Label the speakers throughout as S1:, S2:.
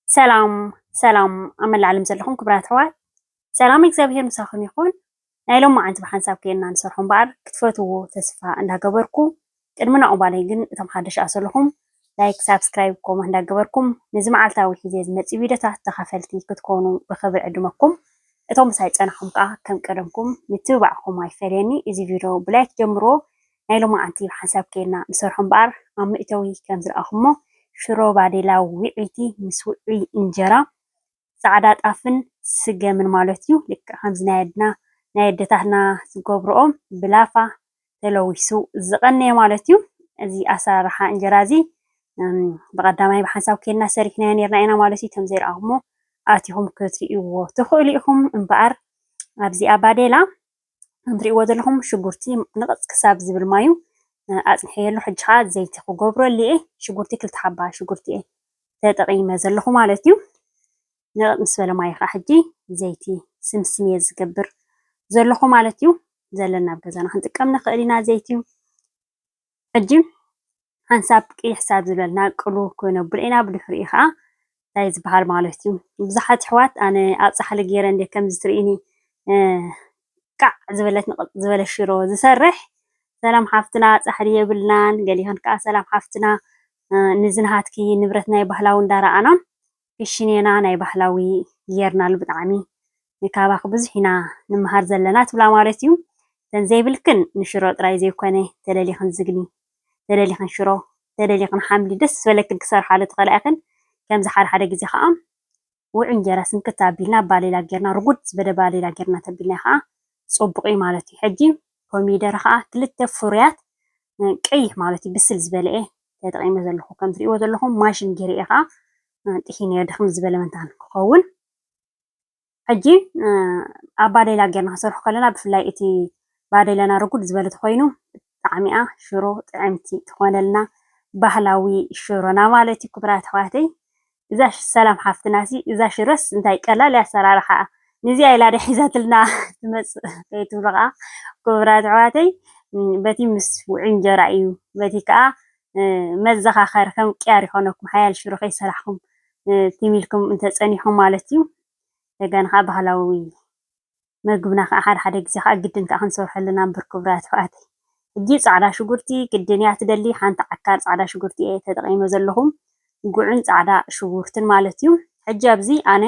S1: سلام أمل العالم زلكم كبرات حوات سلام እግዚአብሔር ምሳኹም ይኹን ናይ ሎም መዓንቲ ብሓንሳብ ከይና ንሰርሖም በዓል ክትፈትዎ ተስፋ እንዳገበርኩ ቅድሚ ናኡ ባለይ ግን እቶም ሓደሽ ኣሰለኹም ላይክ ሳብስክራይብ ኮመንት እንዳገበርኩም ነዚ መዓልታዊ ሒዜ ዝመፅእ ቪድዮታት ተኸፈልቲ ክትኮኑ ብኽብሪ ዕድመኩም እቶም ሳይ ፀናኹም ከዓ ከም ቀደምኩም ምትብባዕኹም ኣይፈለየኒ እዚ ቪድዮ ብላይክ ጀምሮ ናይ ሎም መዓንቲ ብሓንሳብ ከይና ንሰርሖም በዓል ኣብ ምእተዊ ከም ዝረኣኹሞ ሽሮ ባዴላ ውዒቲ ምስ ውዑይ እንጀራ ጻዕዳ ጣፍን ስገምን ማለት እዩ ልክዕ ከምዚ ናይ ኣዴታትና ዝገብርኦም ብላፋ ተለዊሱ ዝቐነየ ማለት እዩ እዚ ኣሰራርሓ እንጀራ እዚ ብቐዳማይ ብሓንሳብ ከይና ሰሪሕናዮ ነርና ኢና ማለት እዩ ከም ዘይረኣኹሞ ኣትኹም ክትርእይዎ ትኽእሉ ኢኹም እምበኣር ኣብዚኣ ባዴላ እንትርእይዎ ዘለኹም ሽጉርቲ ንቕፅ ክሳብ ዝብል ማዩ ኣፅንሐየሉ ሕጂ ከዓ ዘይቲ ክገብረሉ እየ ሽጉርቲ ክልተ ሓባ ሽጉርቲ እየ ተጠቒመ ዘለኹ ማለት እዩ ንቕፅ ምስ በለ ማይ ከዓ ሕጂ ዘይቲ ስምስም እየ ዝገብር ዘለኹ ማለት እዩ ዘለና ኣብ ገዛና ክንጥቀም ንኽእል ኢና ዘይቲ ሕጂ ሓንሳብ ቅይሕ ሳብ ዝበልና ቅሉው ክነብሎ ኢና ብድሕሪኡ ከዓ እንታይ ዝበሃል ማለት እዩ ብዙሓት ኣሕዋት ኣነ ኣብ ፃሕሊ ገይረ እንደ ከምዚ ትርእይኒ ቃዕ ዝበለት ንቕፅ ዝበለ ሽሮ ዝሰርሕ ሰላም ሓፍትና ፃሕሊ የብልናን ገሊኸን ከዓ ሰላም ሓፍትና ንዝነሃትኪ ንብረት ናይ ባህላዊ እንዳረኣና ክሽኔና ናይ ባህላዊ ጌርናሉ ብጣዕሚ ንካባኺ ብዙሕ ኢና ንምሃር ዘለና ትብላ ማለት እዩ እተን ዘይብልክን ንሽሮ ጥራይ ዘይኮነ ተደሊኽን ዝግኒ ተደሊኽን ሽሮ ተደሊኽን ሓምሊ ደስ ዝበለክን ክሰርሓሉ ትኽእላ ኢኽን ከምዚ ሓደ ሓደ ግዜ ከዓ ውዑይ እንጀራ ስንክት ኣቢልና ባሌላ ጌርና ርጉድ ዝበለ ባሌላ ጌርና ተቢልና ከዓ ፅቡቕ እዩ ማለት እዩ ሕጂ ኮሚደረ ከዓ ክልተ ፍሩያት ቀይሕ ማለት እዩ ብስል ዝበለ እየ ተጠቒመ ዘለኹ ከም ትርእይዎ ዘለኹም ማሽን ገይረ ከዓ ጥሒነዮ ድኽም ዝበለ መንታን ክኸውን ሕጂ ኣብ ባዴላ ጌርና ክሰርሖ ከለና ብፍላይ እቲ ባዴላና ርጉድ ዝበለ ተኮይኑ ብጣዕሚ እያ ሽሮ ጥዕምቲ ትኾነልና ባህላዊ ሽሮና ማለት እዩ ክቡራት ኣሕዋተይ እዛ ሰላም ሓፍትና እዛ ሽሮስ እንታይ ቀላል እያ ኣሰራርሓ ነዚኣ ኢላ ዶ ሒዛትልና ትመፅእ ከይትብሉ ከዓ ክቡራት ኣሕዋተይ በቲ ምስ ውዑይ እንጀራ እዩ በቲ ከዓ መዘኻኸሪ ከም ቅያር ይኾነኩም ሓያል ሽሮ ከይሰራሕኩም ትሚልኩም እንተፀኒሕኩም ማለት እዩ ደገና ከዓ ባህላዊ ምግብና ከዓ ሓደ ሓደ ግዜ ከዓ ግድን ከዓ ክንሰርሐሉና እምበር ክቡራት ኣሕዋተይ ሕጂ ፃዕዳ ሽጉርቲ ግድን እያ ትደሊ ሓንቲ ዓካር ፃዕዳ ሽጉርቲ እየ ተጠቒመ ዘለኹ ጉዕን ፃዕዳ ሽጉርትን ማለት እዩ ሕጂ ኣብዚ ኣነ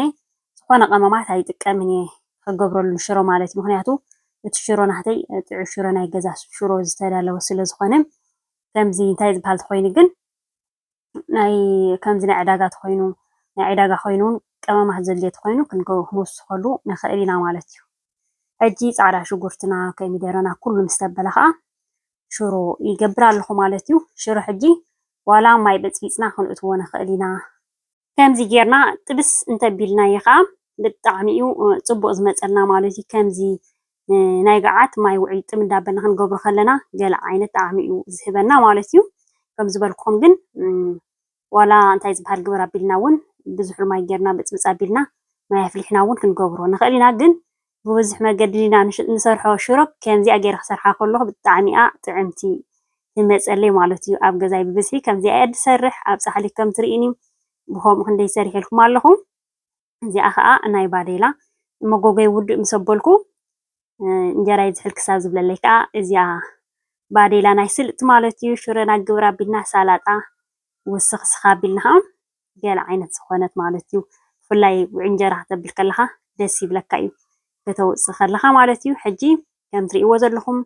S1: ዝኾነ ቀመማት ኣይጥቀምን እየ ክገብረሉ ሽሮ ማለት እዩ ምክንያቱ እቲ ሽሮ ናተይ ጥዑይ ሽሮ ናይ ገዛ ሽሮ ዝተዳለወ ስለ ዝኾነ ከምዚ እንታይ ዝበሃል ተኮይኑ ግን ናይ ከምዚ ናይ ዕዳጋ ተኮይኑ ናይ ዕዳጋ ኮይኑ ቀመማት ዘድልዮ ተኮይኑ ክንወስኸሉ ንኽእል ኢና ማለት እዩ ሕጂ ፃዕዳ ሽጉርትና ኮሚደረና ኩሉ ምስ ተበለ ከዓ ሽሮ ይገብር ኣለኹ ማለት እዩ ሽሮ ሕጂ ዋላ ማይ በፅቢፅና ክንእትዎ ንኽእል ኢና ከምዚ ጌርና ጥብስ እንተቢልናዮ ከዓ ብጣዕሚ እዩ ፅቡቕ ዝመፀልና ማለት እዩ ከምዚ ናይ ገዓት ማይ ውዑይ ጥም እንዳበልና ክንገብሮ ከለና ገለ ዓይነት ጣዕሚ እዩ ዝህበና ማለት እዩ ከም ዝበልኩኹም ግን ዋላ እንታይ ዝበሃል ግበር ኣቢልና እውን ብዙሕ ማይ ጌርና ብፅብፃ ኣቢልና ማይ ኣፍሊሕና እውን ክንገብሮ ንኽእል ኢና ግን ብብዙሕ መገዲ ኢና ንሰርሖ ሽሮ ከምዚኣ ገይረ ክሰርሓ ከለኹ ብጣዕሚ እያ ጥዕምቲ ትመፀለይ ማለት እዩ ኣብ ገዛይ ብብዝሒ ከምዚኣ እየ ዝሰርሕ ኣብ ፃሕሊ ከም ትርእይኒ ብከምኡ ክንደይ ሰሪሐልኩም ኣለኹ እዚኣ ከዓ ናይ ባዴላ መጎጎይ ውድእ ምስ ኣበልኩ እንጀራይ ዝሕል ክሳብ ዝብለለይ ከዓ እዚኣ ባዴላ ናይ ስልጥቲ ማለት እዩ ሽሮና ግብር ኣቢልና ሳላጣ ውስኽ ስኻ ኣቢልና ከዓ ገለ ዓይነት ዝኾነት ማለት እዩ ብፍላይ ውዑይ እንጀራ ክተብል ከለኻ ደስ ይብለካ እዩ ከተውፅእ ከለኻ ማለት እዩ ሕጂ ከም ትርእይዎ ዘለኹም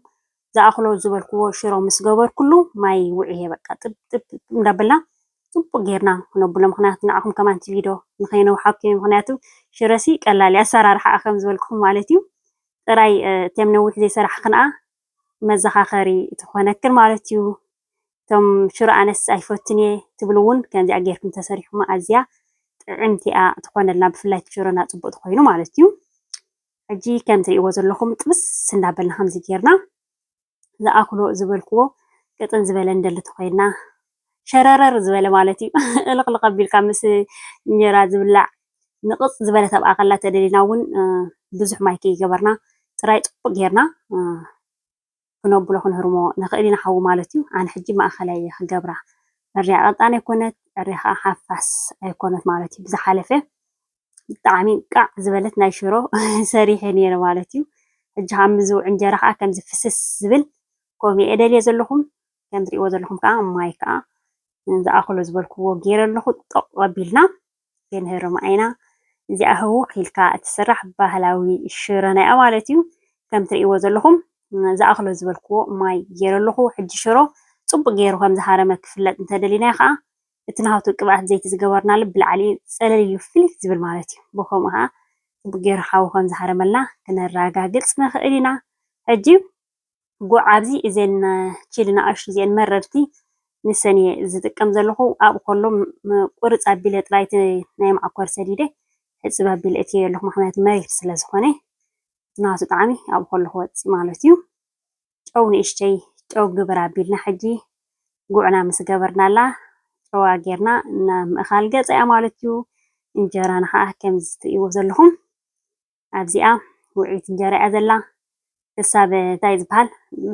S1: ዝኣኽሎ ዝበልክዎ ሽሮ ምስ ገበርኩሉ ማይ ውዕየ በቃ ጥብ እንዳበልና ፅቡቅ ጌርና ክነብሎ ምክንያቱ ንዓኹም ከማንቲ ቪድዮ ንኸይነውሓኩም ምክንያቱ ሽረሲ ቀላል እያ ኣሰራርሓ ከም ዝበልኩኹም ማለት እዩ ጥራይ እቶም ነዊሕ ዘይሰራሕክን ከዓ መዘኻኸሪ ትኾነክን ማለት እዩ እቶም ሽሮ ኣነስ ኣይፈትን እየ ትብሉ እውን ከምዚኣ ጌርኩም ተሰሪሕኩም ኣዝያ ጥዕምቲ እያ ትኾነልና ብፍላይ ሽሮና ፅቡቅ ተኮይኑ ማለት እዩ ሕጂ ከም ትርእይዎ ዘለኹም ጥብስ እንዳበልና ከምዚ ጌርና ዝኣክሎ ዝበልክዎ ቅጥን ዝበለ እንደሊ ተኮይንና ሸረረር ዝበለ ማለት እዩ እልቕልቕ ኣቢልካ ምስ እንጀራ ዝብላዕ ንቕፅ ዝበለ ተብኣ ከላ ተደሊና እውን ብዙሕ ማይ ከይገበርና ጥራይ ፅቡቅ ጌርና ክነብሎ ክንህርሞ ንኽእል ኢና ሓዊ ማለት እዩ ኣነ ሕጂ ማእኸላይ ክገብራ መርያ ቀጣን ኣይኮነት ዕሪኻ ሓፋስ ኣይኮነት ማለት እዩ ብዝሓለፈ ብጣዕሚ ቃዕ ዝበለት ናይ ሽሮ ሰሪሐ ነይረ ማለት እዩ ሕጂ ከዓ ምዝውዕ እንጀራ ከዓ ከምዚ ፍስስ ዝብል ከምኡ እየ ደልየ ዘለኹም ከም ትሪእዎ ዘለኹም ከዓ ማይ ከዓ ዝኣኽሎ ዝበልክዎ ገይረ ኣለኹ ጠቕ ኣቢልና ከንህርም ዓይና እዚኣ ህውክ ኢልካ እትስራሕ ባህላዊ ሽሮና እያ ማለት እዩ ከም ትሪእዎ ዘለኹም ዝኣኽሎ ዝበልክዎ ማይ ገይረ ኣለኹ ሕጂ ሽሮ ፅቡቅ ገይሩ ከም ዝሃረመ ክፍለጥ እንተደሊና ከዓ እቲ ናሃቱ ቅብኣት ዘይቲ ዝገበርናሉ ብላዕሊ ፀለል ኢሉ ፍልይ ዝብል ማለት እዩ ብከምኡ ከዓ ፅቡቅ ገይሩ ሓዊ ከም ዝሃረመልና ክነረጋግፅ ንኽእል ኢና ሕጂ ጉዕ ኣብዚ እዘን ቺሊ ንኣሽቱ እዚአን መረርቲ ንሰን እየ ዝጥቀም ዘለኹ ኣብኡ ከሎ ቁርፅ ኣቢለ ጥራይ እቲ ናይ ማዕኮር ሰዲደ ሕፅብ ኣቢለ እትየ ኣለኹ ምክንያቱ መሪር ስለ ዝኾነ ናቱ ጣዕሚ ኣብኡ ከሎ ክወፅእ ማለት እዩ ጨው ንእሽተይ ጨው ግብር ኣቢልና ሕጂ ጉዕና ምስ ገበርናላ ጨዋ ጌርና ናብ ምእኻል ገፃ እያ ማለት እዩ እንጀራና ከዓ ከምዚ ትሪእዎ ዘለኹም ኣብዚኣ ውዒት እንጀራ እያ ዘላ ክሳብ እንታይ ዝበሃል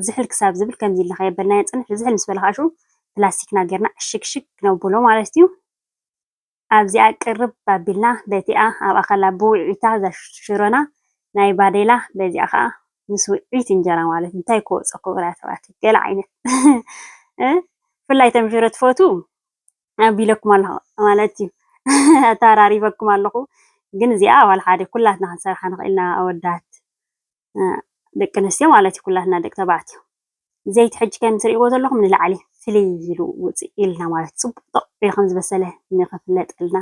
S1: ዝሕል ክሳብ ዝብል ከምዚ ኢልና ከየበልና የፅንሕ ዝሕል ምስ በለ ከዓ ሽዑ ፕላስቲክና ጌርና ዕሽግሽግ ክነብሎ ማለት እዩ ኣብዚኣ ቅርብ ኣቢልና በቲኣ ኣብኣ ከላ ብውዒታ እዛ ሽሮና ናይ ባዴላ በዚኣ ከዓ ምስ ውዒት እንጀራ ማለት እንታይ ክወፆ ክቡራት ተባዕትዮ ገለ ዓይነት ብፍላይ እቶም ሽሮ ትፈትዉ ኣቢለኩም ኣለኹ ማለት እዩ ኣተራሪበኩም ኣለኹ ግን እዚኣ ዋላ ሓደ ኩላትና ክንሰርሓ ንኽእል ኢና ኣወዳት ደቂ ኣንስትዮ ማለት እዩ ኩላትና ደቂ ተባዕትዮ ዘይቲ ሕጂ ከም ትሪእዎ ዘለኹም ንላዕሊ ፍልይ ኢሉ ውፅእ ኢልና ማለት ፅቡቅ ጠቕ ኢሉ ከም ዝበሰለ ንኽፍለጠልና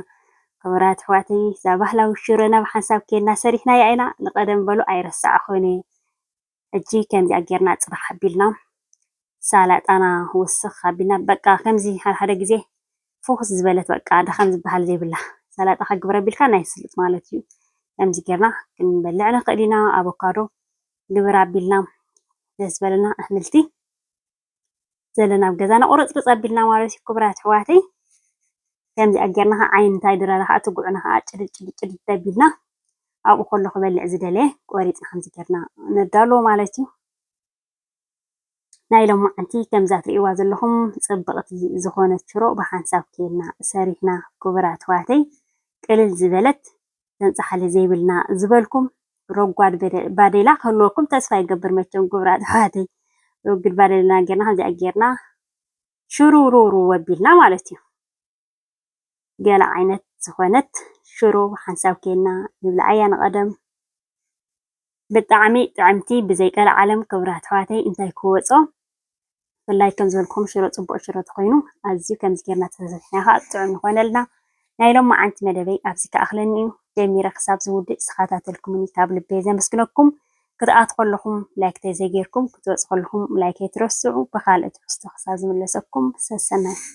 S1: ክቡራት ኣሕዋተይ እዛ ባህላዊ ሽሮና ብሓንሳብ ኬድና ሰሪሕናያ ኢና ንቐደም በሉ ኣይረሳዕኹን ሕጂ ከምዚኣ ጌርና ፅባሕ ኣቢልና ሳላጣና ወስኽ ኣቢልና በቃ ከምዚ ሓደ ግዜ ፎክስ ዝበለት በቃ ድኻም ዝበሃል ዘይብላ ሰላጣ ከግብረ ኣቢልካ ናይ ስልጥ ማለት እዩ ከምዚ ጌርና ክንበልዕ ንኽእል ኢና ኣቮካዶ ግብር ኣቢልና ደስ በለና ኣሕምልቲ ዘለና ኣብ ገዛና ቁርፅርፅ ኣቢልና ማለት እዩ ክቡራት ኣሕዋተይ ከምዚኣ ጌርና ከዓ ዓይኒ እንታይ ድረራ ከዓ እቲ ጉዕና ከዓ ጭድድ ኣቢልና ኣብኡ ከሎ ክበልዕ ዝደለየ ቆሪፅና ከምዚ ጌርና ነዳልዎ ማለት እዩ ናይ ሎማዓንቲ ከምዛ ትሪእዋ ዘለኹም ፅብቕቲ ዝኾነት ሽሮ ብሓንሳብ ኬድና ሰሪሕና ክቡራት ኣሕዋተይ ቅልል ዝበለት ተንፃሓሊ ዘይብልና ዝበልኩም ረጓድ ባዴላ ክህልወኩም ተስፋ ይገብር መቸም ክቡራት ኣሕዋተይ ረጉድ ባዴላ ጌርና ከምዚኣ ጌርና ሽሩሩሩ ኣቢልና ማለት እዩ ገለ ዓይነት ዝኾነት ሽሮ ብሓንሳብ ኬድና ንብልዓ እያ ንቐደም ብጣዕሚ ጥዕምቲ ብዘይቀለ ዓለም ክቡራት ኣሕዋተይ እንታይ ክወፆ ብፍላይ ከም ዝበልኩም ሽሮ ፅቡቅ ሽሮ ተኮይኑ ኣዝዩ ከምዚ ጌርና ተሰሪሕና ከዓ ጥዑም ይኾነልና ናይ ሎማዓንቲ መደበይ ኣብዚ ከኣኽለኒ እዩ ጀሚረ ክሳብ ዝውድእ ዝተኸታተልኩምኒ ካብ ልበይ ዘመስግነኩም ክትኣቱ ከለኹም ላይክ ተዘይጌርኩም ክትወፁ ከለኹም ላይክ ኣይትረስዑ ብካልእ ትሕዝቶ ክሳብ ዝምለሰኩም ሰሰናይ